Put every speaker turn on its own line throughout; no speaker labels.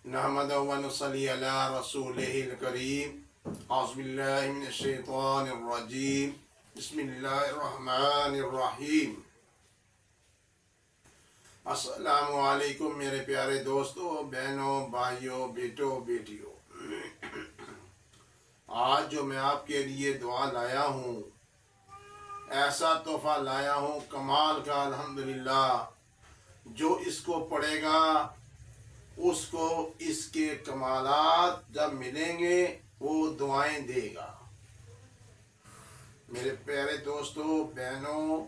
नहमदुहु व नुसल्ली अला रसूलिहिल करीम। औज़ु बिल्लाहि मिनश शैतानिर रजीम। बिस्मिल्लाहिर रहमानिर रहीम। अस्सलामु अलैकुम मेरे प्यारे दोस्तों, बहनों, भाइयों, बेटों, बेटियों। आज जो मैं आपके लिए दुआ लाया हूँ, ऐसा तोहफा लाया हूँ कमाल का, अल्हम्दुलिल्लाह। जो इसको पढ़ेगा उसको इसके कमालात जब मिलेंगे वो दुआएं देगा। मेरे प्यारे दोस्तों, बहनों,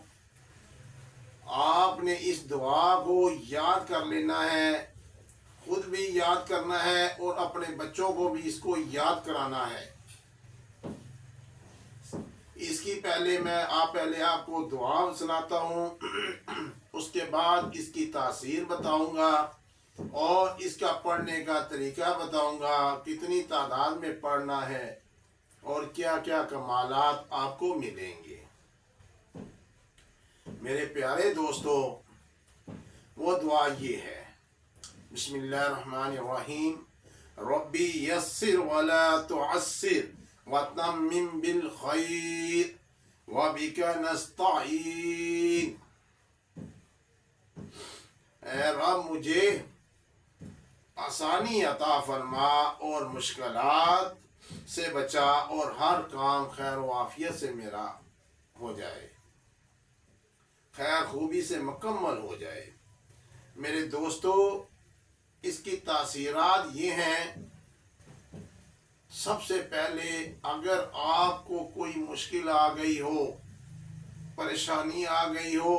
आपने इस दुआ को याद कर लेना है, खुद भी याद करना है और अपने बच्चों को भी इसको याद कराना है। इसकी पहले आपको दुआ सुनाता हूँ उसके बाद इसकी तासीर बताऊंगा और इसका पढ़ने का तरीका बताऊंगा, कितनी तादाद में पढ़ना है और क्या क्या कमालात आपको मिलेंगे। मेरे प्यारे दोस्तों, वो दुआ ये है, बिस्मिल्लाहिर्रहमानिर्रहीम। रब्बी यस्सिर वला तुअस्सिर वतम्मिम बिल खैर व बिका नस्तईन। ऐ रब, मुझे आसानी अता फरमा और मुश्किलात से बचा और हर काम खैर व आफियत से मेरा हो जाए, खैर खूबी से मुकम्मल हो जाए। मेरे दोस्तों, इसकी तासीरात ये हैं, सबसे पहले अगर आपको कोई मुश्किल आ गई हो, परेशानी आ गई हो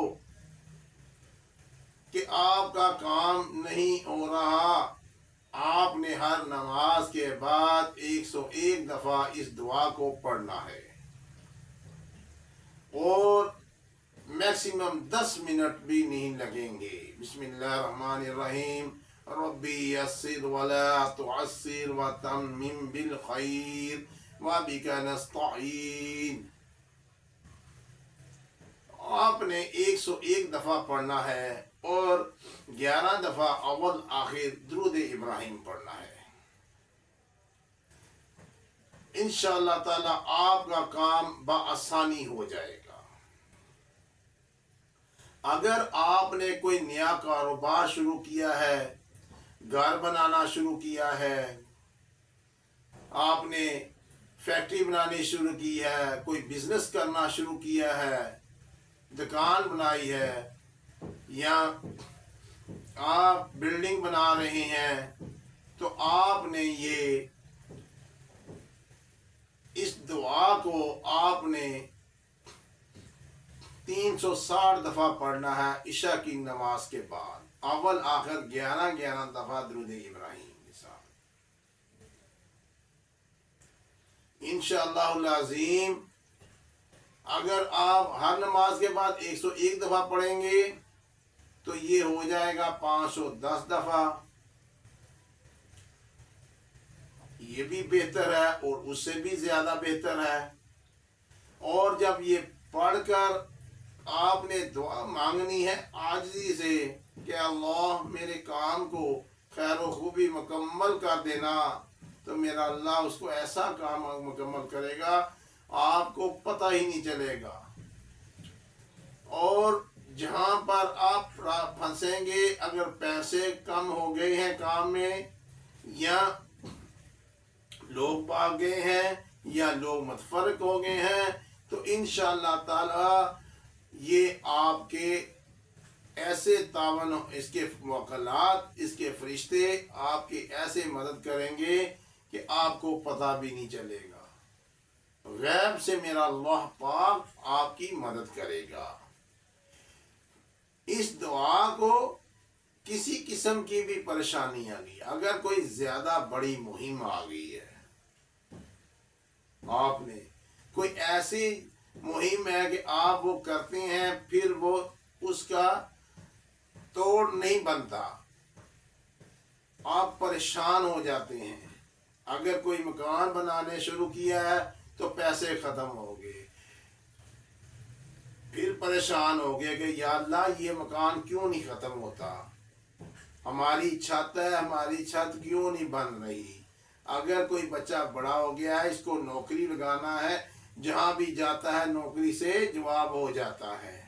कि आपका काम नहीं हो रहा, आपने हर नमाज के बाद 101 दफ़ा इस दुआ को पढ़ना है और मैक्सिमम 10 मिनट भी नहीं लगेंगे। बिस्मिल्लाहिर्रहमानिर्रहीम। रब्बी यस्सिर वला तुअस्सिर व तम्मिम बिल खैर व बिका नस्तईन। आपने 101 दफ़ा पढ़ना है और 11 दफ़ा अव्वल आखिर दुरूद इब्राहिम पढ़ना है। इंशाअल्लाह ताला आपका काम बआसानी हो जाएगा। अगर आपने कोई नया कारोबार शुरू किया है, घर बनाना शुरू किया है, आपने फैक्ट्री बनानी शुरू की है, कोई बिजनेस करना शुरू किया है, दुकान बनाई है, या आप बिल्डिंग बना रहे हैं, तो आपने ये इस दुआ को आपने 360 दफ़ा पढ़ना है इशा की नमाज के बाद, अव्वल आखिर 11-11 दफ़ा दुरूद इब्राहिम के साथ। इंशाअल्लाहुल अज़ीम अगर आप हर नमाज के बाद 101 दफ़ा पढ़ेंगे तो ये हो जाएगा 510 दफ़ा। ये भी बेहतर है और उससे भी ज़्यादा बेहतर है। और जब ये पढ़कर आपने दुआ मांगनी है आजिज़ी से कि अल्लाह मेरे काम को खैर व खूबी मुकम्मल कर देना, तो मेरा अल्लाह उसको ऐसा काम मुकम्मल करेगा आपको पता ही नहीं चलेगा। और जहाँ पर आप फंसेंगे, अगर पैसे कम हो गए हैं काम में, या लोग भाग गए हैं, या लोग मतफरक हो गए हैं, तो इंशाअल्लाह ताला ये आपके ऐसे तावन, इसके वकलात, इसके फरिश्ते आपकी ऐसे मदद करेंगे कि आपको पता भी नहीं चलेगा। गैब से मेरा अल्लाह पाक आपकी मदद करेगा। इस दुआ को किसी किस्म की भी परेशानी आ गई, अगर कोई ज्यादा बड़ी मुहिम आ गई है, आपने कोई ऐसी मुहिम है कि आप वो करते हैं फिर वो उसका तोड़ नहीं बनता, आप परेशान हो जाते हैं। अगर कोई मकान बनाने शुरू किया है तो पैसे खत्म हो गए, फिर परेशान हो गए कि या अल्लाह ये मकान क्यों नहीं खत्म होता। ہماری چھت ہے، ہماری چھت کیوں نہیں بن رہی؟ اگر کوئی بچہ بڑا ہو گیا ہے، اس کو نوکری لگانا ہے، جہاں بھی جاتا ہے نوکری سے جواب ہو جاتا ہے،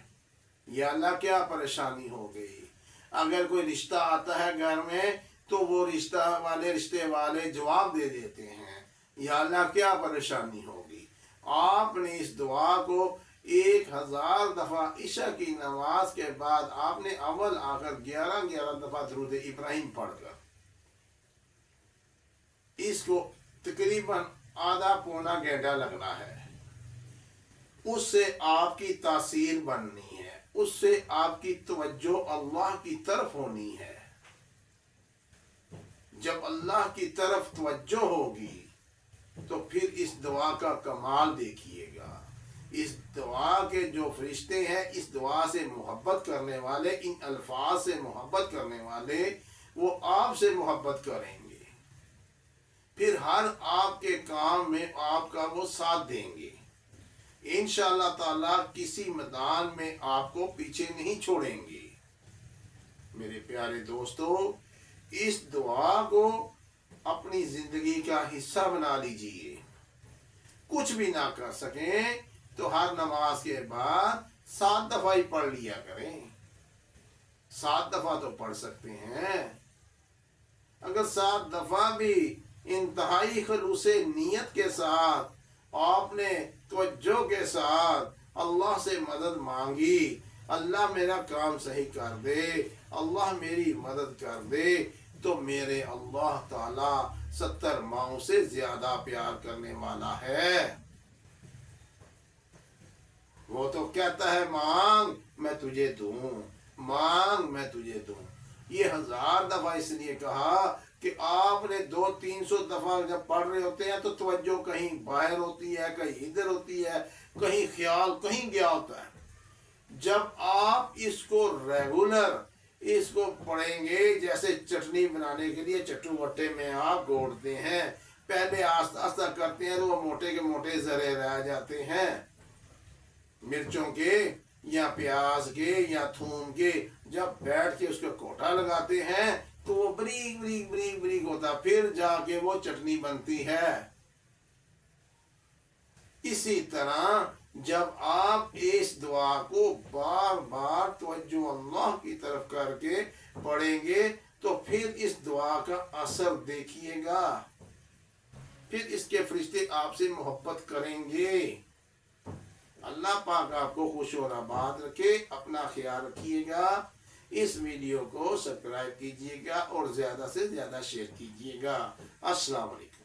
یا اللہ کیا پریشانی ہو گئی؟ اگر کوئی رشتہ آتا ہے گھر میں تو وہ رشتے والے جواب دے دیتے ہیں، یا اللہ کیا پریشانی ہوگی؟ آپ نے اس دعا کو 1000 دفعہ عشاء کی نماز کے بعد آپ نے اول آخر 11 دفعہ درود ابراہیم پڑھ کر اس کو تقریباً آدھا پونا گھنٹہ لگنا ہے۔ اس سے آپ کی تاثیر بننی ہے، اس سے آپ کی توجہ اللہ کی طرف ہونی ہے۔ جب اللہ کی طرف توجہ ہوگی تو پھر اس دعا کا کمال دیکھیے گا۔ اس دعا کے جو فرشتے ہیں، اس دعا سے محبت کرنے والے، ان الفاظ سے محبت کرنے والے، وہ آپ سے محبت کریں گے، پھر ہر آپ کے کام میں آپ کا وہ ساتھ دیں گے۔ انشاءاللہ تعالی کسی میدان میں آپ کو پیچھے نہیں چھوڑیں گے۔ میرے پیارے دوستو، اس دعا کو اپنی زندگی کا حصہ بنا لیجئے۔ کچھ بھی نہ کر سکیں تو ہر نماز کے بعد 7 دفعہ ہی پڑھ لیا کریں۔ 7 دفعہ تو پڑھ سکتے ہیں۔ اگر 7 دفعہ بھی انتہائی خلوص نیت کے ساتھ آپ نے توجہ کے ساتھ اللہ سے مدد مانگی، اللہ میرا کام صحیح کر دے، اللہ میری مدد کر دے، تو میرے اللہ تعالی 70 ماؤں سے زیادہ پیار کرنے والا ہے۔ وہ تو کہتا ہے مانگ میں تجھے دوں، مانگ میں تجھے دوں۔ یہ 1000 دفعہ اس لیے کہا کہ آپ نے 200-300 دفعہ جب پڑھ رہے ہوتے ہیں تو توجہ کہیں باہر ہوتی ہے، کہیں ادھر ہوتی ہے، کہیں خیال کہیں گیا ہوتا ہے۔ جب آپ اس کو ریگولر اس کو پڑھیں گے، جیسے چٹنی بنانے کے لیے چٹو وٹے میں آپ گھوٹتے ہیں، پہلے آہستہ آہستہ کرتے ہیں تو وہ موٹے کے موٹے ذرے رہ جاتے ہیں، مرچوں کے یا پیاز کے یا تھوم کے۔ جب بیٹھ کے اس کا کوٹا لگاتے ہیں تو وہ بریک بریک بریک بریک ہوتا، پھر جا کے وہ چٹنی بنتی ہے۔ اسی طرح جب آپ اس دعا کو بار بار توجہ اللہ کی طرف کر کے پڑھیں گے تو پھر اس دعا کا اثر دیکھیے گا، پھر اس کے فرشتے آپ سے محبت کریں گے۔ اللہ پاک آپ کو خوش اور آباد رکھے، اپنا خیال رکھیے گا۔ اس ویڈیو کو سبسکرائب کیجیے گا اور زیادہ سے زیادہ شیئر کیجیے گا۔ السلام علیکم۔